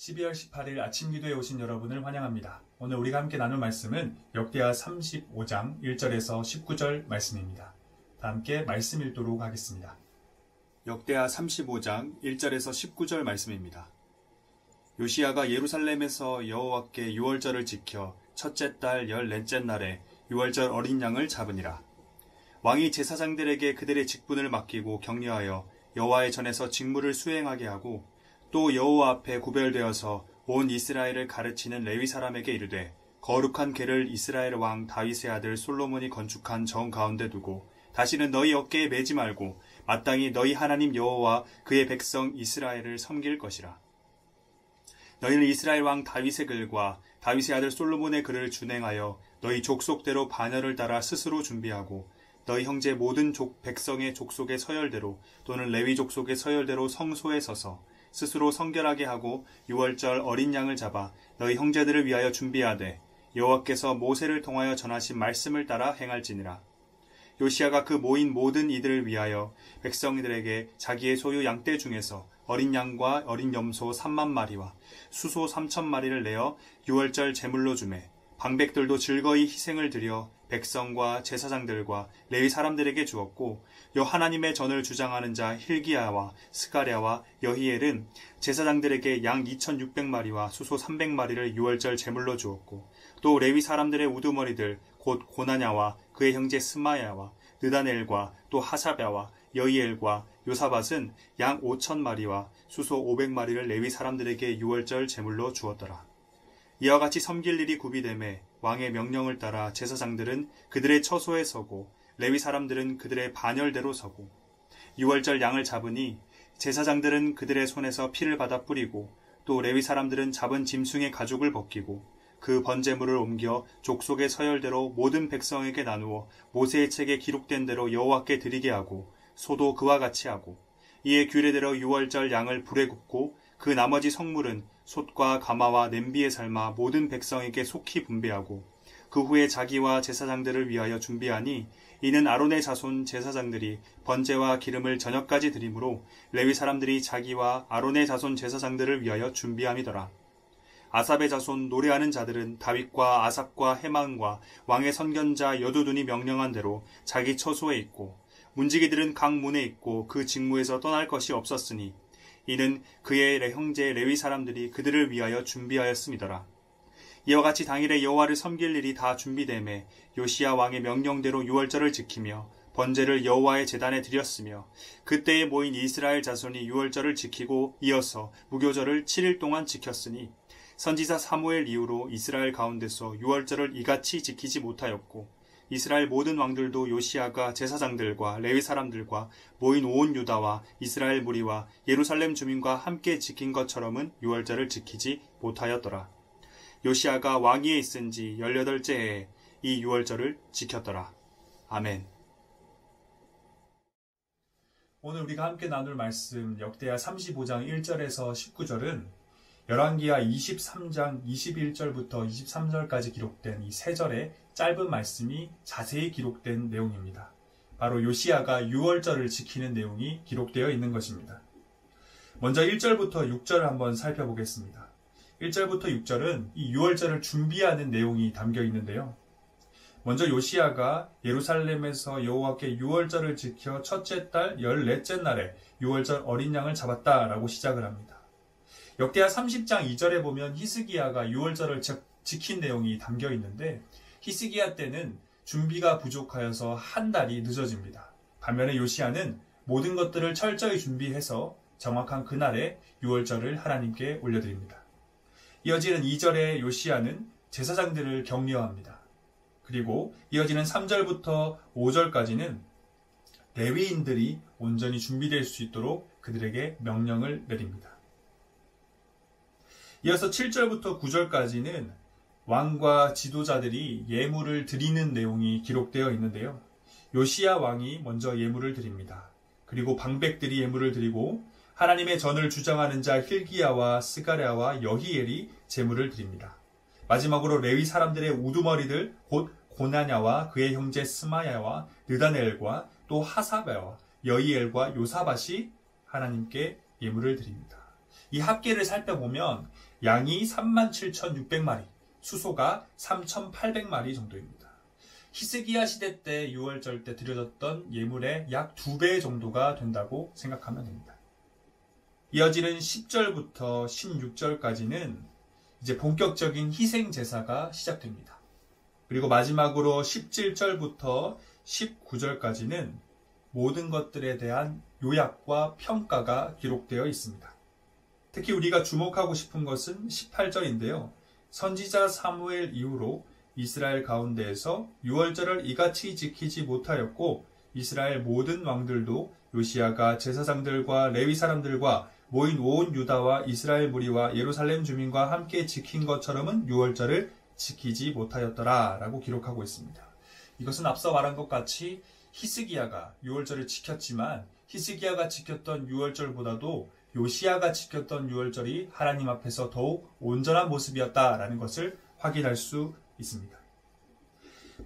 12월 18일 아침 기도에 오신 여러분을 환영합니다. 오늘 우리가 함께 나눌 말씀은 역대하 35장 1절에서 19절 말씀입니다. 다 함께 말씀 읽도록 하겠습니다. 역대하 35장 1절에서 19절 말씀입니다. 요시야가 예루살렘에서 여호와께 유월절을 지켜 첫째 달 14째 날에 유월절 어린 양을 잡으니라. 왕이 제사장들에게 그들의 직분을 맡기고 격려하여 여호와의 전에서 직무를 수행하게 하고 또 여호와 앞에 구별되어서 온 이스라엘을 가르치는 레위 사람에게 이르되 거룩한 궤를 이스라엘 왕 다윗의 아들 솔로몬이 건축한 정 가운데 두고 다시는 너희 어깨에 매지 말고 마땅히 너희 하나님 여호와 그의 백성 이스라엘을 섬길 것이라. 너희는 이스라엘 왕 다윗의 글과 다윗의 아들 솔로몬의 글을 준행하여 너희 족속대로 반열을 따라 스스로 준비하고 너희 형제 모든 백성의 족속의 서열대로 또는 레위 족속의 서열대로 성소에 서서 스스로 성결하게 하고 유월절 어린 양을 잡아 너희 형제들을 위하여 준비하되 여호와께서 모세를 통하여 전하신 말씀을 따라 행할지니라. 요시야가 그 모인 모든 이들을 위하여 백성들에게 자기의 소유 양떼 중에서 어린 양과 어린 염소 3만 마리와 수소 3천 마리를 내어 유월절 제물로 주매 방백들도 즐거이 희생을 드려 백성과 제사장들과 레위 사람들에게 주었고 여 하나님의 전을 주장하는 자 힐기야와 스가랴와 여히엘은 제사장들에게 양 2,600마리와 수소 300마리를 유월절 제물로 주었고 또 레위 사람들의 우두머리들 곧 고나냐와 그의 형제 스마야와 느다넬과 또 하사랴와 여히엘과 요사밧은 양 5,000마리와 수소 500마리를 레위 사람들에게 유월절 제물로 주었더라. 이와 같이 섬길 일이 구비되매 왕의 명령을 따라 제사장들은 그들의 처소에 서고 레위 사람들은 그들의 반열대로 서고 유월절 양을 잡으니 제사장들은 그들의 손에서 피를 받아 뿌리고 또 레위 사람들은 잡은 짐승의 가죽을 벗기고 그 번제물을 옮겨 족속의 서열대로 모든 백성에게 나누어 모세의 책에 기록된 대로 여호와께 드리게 하고 소도 그와 같이 하고 이에 규례대로 유월절 양을 불에 굽고 그 나머지 성물은 솥과 가마와 냄비에 삶아 모든 백성에게 속히 분배하고 그 후에 자기와 제사장들을 위하여 준비하니 이는 아론의 자손 제사장들이 번제와 기름을 저녁까지 드리므로 레위 사람들이 자기와 아론의 자손 제사장들을 위하여 준비함이더라. 아삽의 자손 노래하는 자들은 다윗과 아삽과 헤만과 왕의 선견자 여두둔이 명령한 대로 자기 처소에 있고 문지기들은 각 문에 있고 그 직무에서 떠날 것이 없었으니 이는 그의 형제 레위 사람들이 그들을 위하여 준비하였음이더라. 이와 같이 당일에 여호와를 섬길 일이 다 준비되매 요시야 왕의 명령대로 유월절을 지키며 번제를 여호와의 제단에 드렸으며 그때에 모인 이스라엘 자손이 유월절을 지키고 이어서 무교절을 7일 동안 지켰으니 선지자 사무엘 이후로 이스라엘 가운데서 유월절을 이같이 지키지 못하였고 이스라엘 모든 왕들도 요시야가 제사장들과 레위 사람들과 모인 온 유다와 이스라엘 무리와 예루살렘 주민과 함께 지킨 것처럼은 유월절을 지키지 못하였더라. 요시야가 왕위에 있은 지 18째 해에 이 유월절을 지켰더라. 아멘. 오늘 우리가 함께 나눌 말씀 역대하 35장 1절에서 19절은 열왕기하 23장 21절부터 23절까지 기록된 이 세 절의 짧은 말씀이 자세히 기록된 내용입니다. 바로 요시야가 유월절을 지키는 내용이 기록되어 있는 것입니다. 먼저 1절부터 6절을 한번 살펴보겠습니다. 1절부터 6절은 이 유월절을 준비하는 내용이 담겨 있는데요. 먼저 요시야가 예루살렘에서 여호와께 유월절을 지켜 첫째 달 14째 날에 유월절 어린 양을 잡았다라고 시작을 합니다. 역대하 30장 2절에 보면 히스기야가 유월절을 지킨 내용이 담겨 있는데 히스기야 때는 준비가 부족하여서 한 달이 늦어집니다. 반면에 요시야는 모든 것들을 철저히 준비해서 정확한 그날에 유월절을 하나님께 올려드립니다. 이어지는 2절에 요시야는 제사장들을 격려합니다. 그리고 이어지는 3절부터 5절까지는 레위인들이 온전히 준비될 수 있도록 그들에게 명령을 내립니다. 이어서 7절부터 9절까지는 왕과 지도자들이 예물을 드리는 내용이 기록되어 있는데요. 요시야 왕이 먼저 예물을 드립니다. 그리고 방백들이 예물을 드리고 하나님의 전을 주장하는 자 힐기야와 스가랴와 여히엘이 제물을 드립니다. 마지막으로 레위 사람들의 우두머리들 곧 고나냐와 그의 형제 스마야와 느다넬과 또 하사랴와 여히엘과 요사밧이 하나님께 예물을 드립니다. 이 합계를 살펴보면 양이 37,600마리, 수소가 3,800마리 정도입니다. 히스기야 시대 때 유월절 때 드려졌던 예물의 약 2배 정도가 된다고 생각하면 됩니다. 이어지는 10절부터 16절까지는 이제 본격적인 희생 제사가 시작됩니다. 그리고 마지막으로 17절부터 19절까지는 모든 것들에 대한 요약과 평가가 기록되어 있습니다. 특히 우리가 주목하고 싶은 것은 18절인데요. 선지자 사무엘 이후로 이스라엘 가운데에서 유월절을 이같이 지키지 못하였고 이스라엘 모든 왕들도 요시야가 제사장들과 레위 사람들과 모인 온 유다와 이스라엘 무리와 예루살렘 주민과 함께 지킨 것처럼은 유월절을 지키지 못하였더라 라고 기록하고 있습니다. 이것은 앞서 말한 것 같이 히스기야가 유월절을 지켰지만 히스기야가 지켰던 유월절보다도 요시야가 지켰던 유월절이 하나님 앞에서 더욱 온전한 모습이었다라는 것을 확인할 수 있습니다.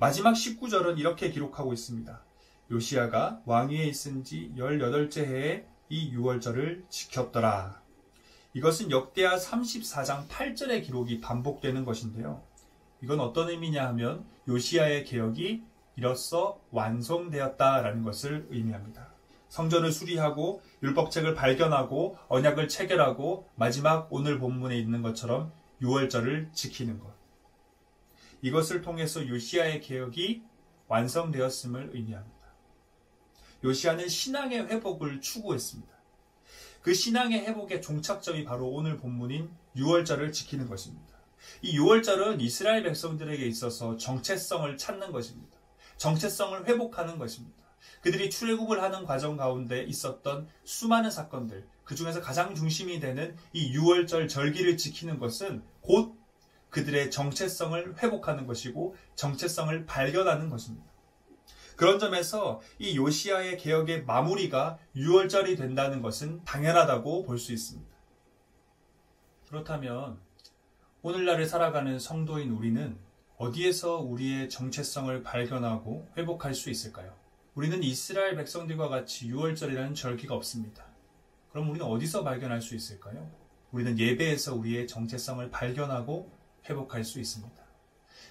마지막 19절은 이렇게 기록하고 있습니다. 요시야가 왕위에 있은 지 18째 해에 이 유월절을 지켰더라. 이것은 역대하 34장 8절의 기록이 반복되는 것인데요. 이건 어떤 의미냐 하면 요시야의 개혁이 이로써 완성되었다라는 것을 의미합니다. 성전을 수리하고 율법책을 발견하고 언약을 체결하고 마지막 오늘 본문에 있는 것처럼 유월절을 지키는 것. 이것을 통해서 요시야의 개혁이 완성되었음을 의미합니다. 요시야는 신앙의 회복을 추구했습니다. 그 신앙의 회복의 종착점이 바로 오늘 본문인 유월절을 지키는 것입니다. 이 유월절은 이스라엘 백성들에게 있어서 정체성을 찾는 것입니다. 정체성을 회복하는 것입니다. 그들이 출애굽을 하는 과정 가운데 있었던 수많은 사건들, 그 중에서 가장 중심이 되는 이 유월절 절기를 지키는 것은 곧 그들의 정체성을 회복하는 것이고 정체성을 발견하는 것입니다. 그런 점에서 이 요시야의 개혁의 마무리가 유월절이 된다는 것은 당연하다고 볼 수 있습니다. 그렇다면 오늘날을 살아가는 성도인 우리는 어디에서 우리의 정체성을 발견하고 회복할 수 있을까요? 우리는 이스라엘 백성들과 같이 유월절이라는 절기가 없습니다. 그럼 우리는 어디서 발견할 수 있을까요? 우리는 예배에서 우리의 정체성을 발견하고 회복할 수 있습니다.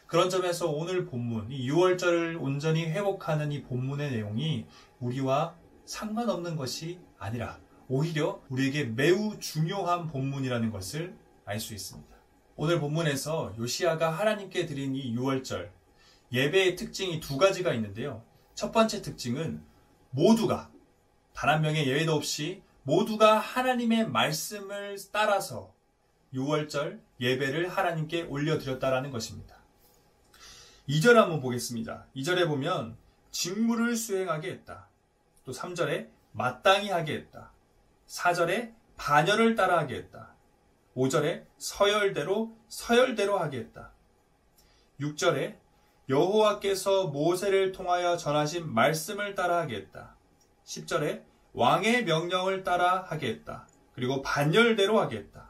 그런 점에서 오늘 본문, 이 유월절을 온전히 회복하는 이 본문의 내용이 우리와 상관없는 것이 아니라 오히려 우리에게 매우 중요한 본문이라는 것을 알 수 있습니다. 오늘 본문에서 요시야가 하나님께 드린 이 유월절, 예배의 특징이 두 가지가 있는데요. 첫 번째 특징은 모두가, 단 한 명의 예외도 없이 모두가 하나님의 말씀을 따라서 유월절 예배를 하나님께 올려드렸다라는 것입니다. 2절 한번 보겠습니다. 2절에 보면 직무를 수행하게 했다. 또 3절에 마땅히 하게 했다. 4절에 반열을 따라하게 했다. 5절에 서열대로 하게 했다. 6절에 여호와께서 모세를 통하여 전하신 말씀을 따라하게 했다. 10절에 왕의 명령을 따라하게 했다. 그리고 반열대로 하게 했다.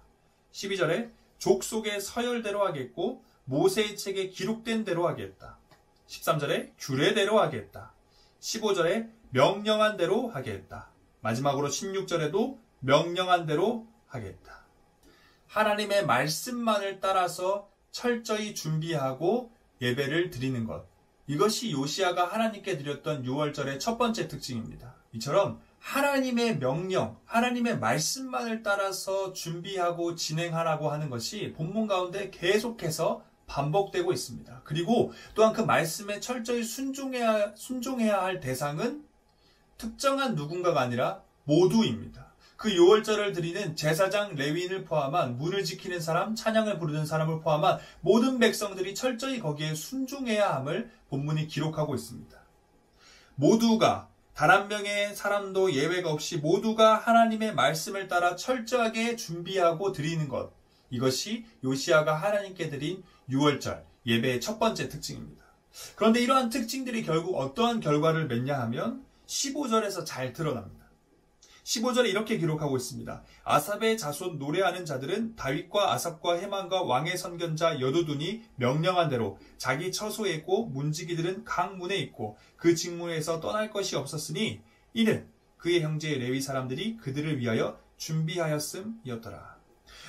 12절에 족속의 서열대로 하겠고 모세의 책에 기록된 대로 하겠다. 13절에 규례대로 하겠다. 15절에 명령한 대로 하겠다. 마지막으로 16절에도 명령한 대로 하겠다. 하나님의 말씀만을 따라서 철저히 준비하고 예배를 드리는 것. 이것이 요시야가 하나님께 드렸던 유월절의 첫 번째 특징입니다. 이처럼 하나님의 명령, 하나님의 말씀만을 따라서 준비하고 진행하라고 하는 것이 본문 가운데 계속해서 반복되고 있습니다. 그리고 또한 그 말씀에 철저히 순종해야 할 대상은 특정한 누군가가 아니라 모두입니다. 그 유월절을 드리는 제사장 레위인을 포함한 문을 지키는 사람, 찬양을 부르는 사람을 포함한 모든 백성들이 철저히 거기에 순종해야 함을 본문이 기록하고 있습니다. 모두가, 단 한 명의 사람도 예외가 없이 모두가 하나님의 말씀을 따라 철저하게 준비하고 드리는 것. 이것이 요시야가 하나님께 드린 유월절 예배의 첫 번째 특징입니다. 그런데 이러한 특징들이 결국 어떠한 결과를 맺냐 하면 15절에서 잘 드러납니다. 15절에 이렇게 기록하고 있습니다. 아삽의 자손 노래하는 자들은 다윗과 아삽과 헤만과 왕의 선견자 여두둔이 명령한 대로 자기 처소에 있고 문지기들은 각 문에 있고 그 직무에서 떠날 것이 없었으니 이는 그의 형제 레위 사람들이 그들을 위하여 준비하였음이었더라.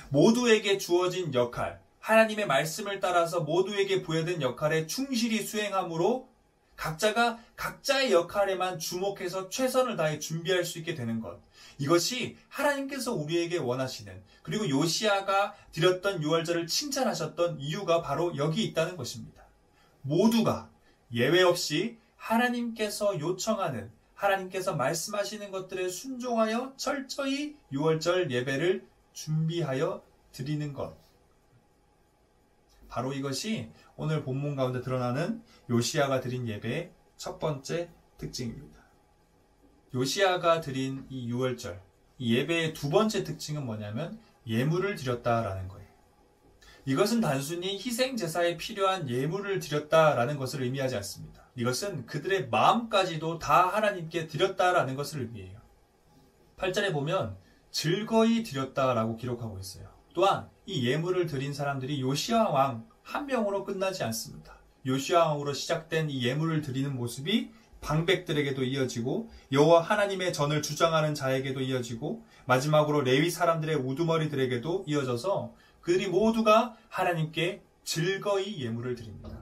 모두에게 주어진 역할, 하나님의 말씀을 따라서 모두에게 부여된 역할에 충실히 수행함으로 각자가 각자의 역할에만 주목해서 최선을 다해 준비할 수 있게 되는 것. 이것이 하나님께서 우리에게 원하시는, 그리고 요시야가 드렸던 유월절을 칭찬하셨던 이유가 바로 여기 있다는 것입니다. 모두가 예외 없이 하나님께서 요청하는, 하나님께서 말씀하시는 것들에 순종하여 철저히 유월절 예배를 준비하여 드리는 것. 바로 이것이 오늘 본문 가운데 드러나는 요시야가 드린 예배의 첫 번째 특징입니다. 요시야가 드린 이 유월절, 이 예배의 두 번째 특징은 뭐냐면 예물을 드렸다라는 거예요. 이것은 단순히 희생제사에 필요한 예물을 드렸다라는 것을 의미하지 않습니다. 이것은 그들의 마음까지도 다 하나님께 드렸다라는 것을 의미해요. 8절에 보면 즐거이 드렸다라고 기록하고 있어요. 또한 이 예물을 드린 사람들이 요시야 왕 한 명으로 끝나지 않습니다. 요시야 왕으로 시작된 이 예물을 드리는 모습이 방백들에게도 이어지고 여호와 하나님의 전을 주장하는 자에게도 이어지고 마지막으로 레위 사람들의 우두머리들에게도 이어져서 그들이 모두가 하나님께 즐거이 예물을 드립니다.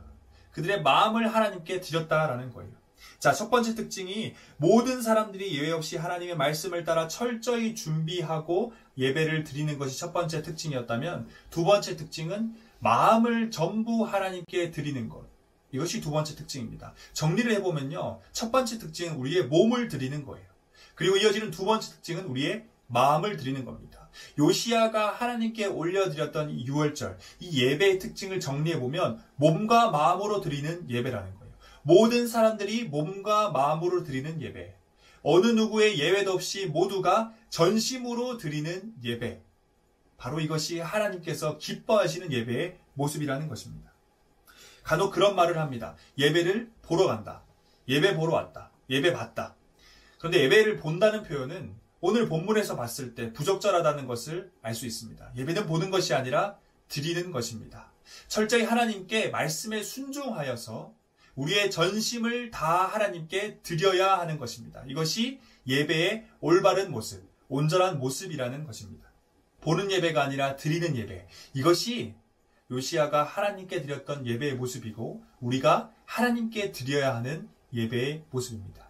그들의 마음을 하나님께 드렸다라는 거예요. 자, 첫 번째 특징이 모든 사람들이 예외 없이 하나님의 말씀을 따라 철저히 준비하고 예배를 드리는 것이 첫 번째 특징이었다면, 두 번째 특징은 마음을 전부 하나님께 드리는 것. 이것이 두 번째 특징입니다. 정리를 해보면요, 첫 번째 특징은 우리의 몸을 드리는 거예요. 그리고 이어지는 두 번째 특징은 우리의 마음을 드리는 겁니다. 요시야가 하나님께 올려드렸던 이 유월절, 이 예배의 특징을 정리해보면 몸과 마음으로 드리는 예배라는 거예요. 모든 사람들이 몸과 마음으로 드리는 예배, 어느 누구의 예외도 없이 모두가 전심으로 드리는 예배, 바로 이것이 하나님께서 기뻐하시는 예배의 모습이라는 것입니다. 간혹 그런 말을 합니다. 예배를 보러 간다, 예배 보러 왔다, 예배 봤다. 그런데 예배를 본다는 표현은 오늘 본문에서 봤을 때 부적절하다는 것을 알 수 있습니다. 예배는 보는 것이 아니라 드리는 것입니다. 철저히 하나님께 말씀에 순종하여서 우리의 전심을 다 하나님께 드려야 하는 것입니다. 이것이 예배의 올바른 모습, 온전한 모습이라는 것입니다. 보는 예배가 아니라 드리는 예배, 이것이 요시야가 하나님께 드렸던 예배의 모습이고 우리가 하나님께 드려야 하는 예배의 모습입니다.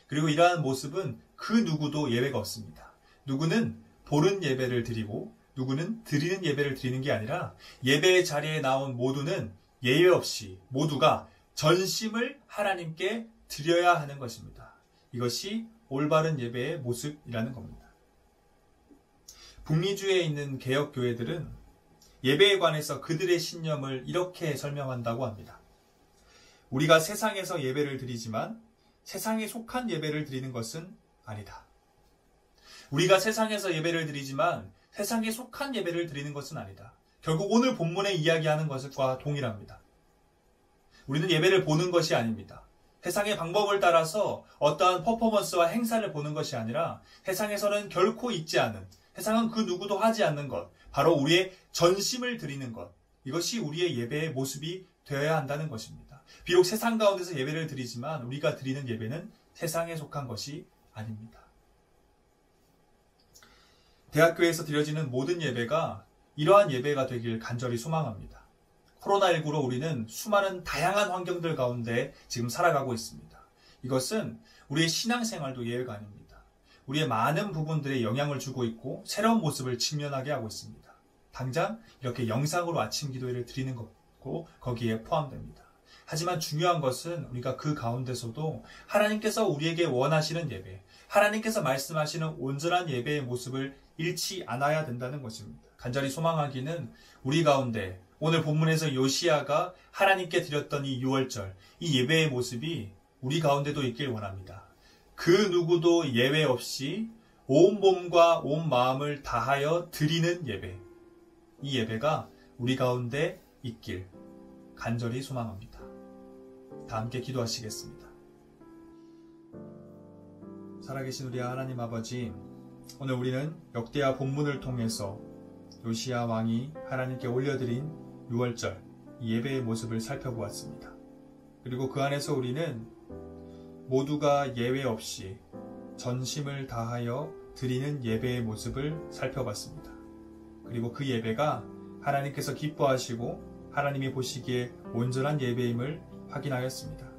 그리고 이러한 모습은 그 누구도 예외가 없습니다. 누구는 보는 예배를 드리고 누구는 드리는 예배를 드리는 게 아니라 예배의 자리에 나온 모두는 예외 없이 모두가 전심을 하나님께 드려야 하는 것입니다. 이것이 올바른 예배의 모습이라는 겁니다. 북미주에 있는 개혁교회들은 예배에 관해서 그들의 신념을 이렇게 설명한다고 합니다. 우리가 세상에서 예배를 드리지만 세상에 속한 예배를 드리는 것은 아니다. 우리가 세상에서 예배를 드리지만 세상에 속한 예배를 드리는 것은 아니다. 결국 오늘 본문에 이야기하는 것과 동일합니다. 우리는 예배를 보는 것이 아닙니다. 세상의 방법을 따라서 어떠한 퍼포먼스와 행사를 보는 것이 아니라 세상에서는 결코 있지 않은, 세상은 그 누구도 하지 않는 것, 바로 우리의 전심을 드리는 것, 이것이 우리의 예배의 모습이 되어야 한다는 것입니다. 비록 세상 가운데서 예배를 드리지만 우리가 드리는 예배는 세상에 속한 것이 아닙니다. 대학교에서 드려지는 모든 예배가 이러한 예배가 되길 간절히 소망합니다. 코로나19로 우리는 수많은 다양한 환경들 가운데 지금 살아가고 있습니다. 이것은 우리의 신앙생활도 예외가 아닙니다. 우리의 많은 부분들에 영향을 주고 있고 새로운 모습을 직면하게 하고 있습니다. 당장 이렇게 영상으로 아침 기도회를 드리는 것도 거기에 포함됩니다. 하지만 중요한 것은 우리가 그 가운데서도 하나님께서 우리에게 원하시는 예배, 하나님께서 말씀하시는 온전한 예배의 모습을 잃지 않아야 된다는 것입니다. 간절히 소망하기는 우리 가운데 오늘 본문에서 요시야가 하나님께 드렸던 이 유월절, 이 예배의 모습이 우리 가운데도 있길 원합니다. 그 누구도 예외 없이 온 몸과 온 마음을 다하여 드리는 예배, 이 예배가 우리 가운데 있길 간절히 소망합니다. 다 함께 기도하시겠습니다. 살아계신 우리 하나님 아버지, 오늘 우리는 역대하 본문을 통해서 요시야 왕이 하나님께 올려드린 유월절 예배의 모습을 살펴보았습니다. 그리고 그 안에서 우리는 모두가 예외 없이 전심을 다하여 드리는 예배의 모습을 살펴봤습니다. 그리고 그리고 그 예배가 하나님께서 기뻐하시고 하나님이 보시기에 온전한 예배임을 확인하였습니다.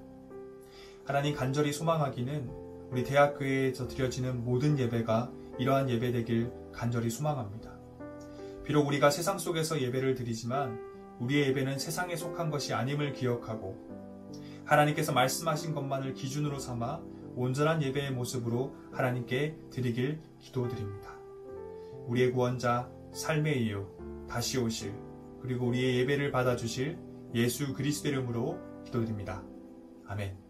하나님 간절히 소망하기는 우리 대학교에서 드려지는 모든 예배가 이러한 예배 되길 간절히 소망합니다. 비록 우리가 세상 속에서 예배를 드리지만 우리의 예배는 세상에 속한 것이 아님을 기억하고 하나님께서 말씀하신 것만을 기준으로 삼아 온전한 예배의 모습으로 하나님께 드리길 기도드립니다. 우리의 구원자, 삶의 이유, 다시 오실, 그리고 우리의 예배를 받아주실 예수 그리스도 이름으로 기도드립니다. 아멘.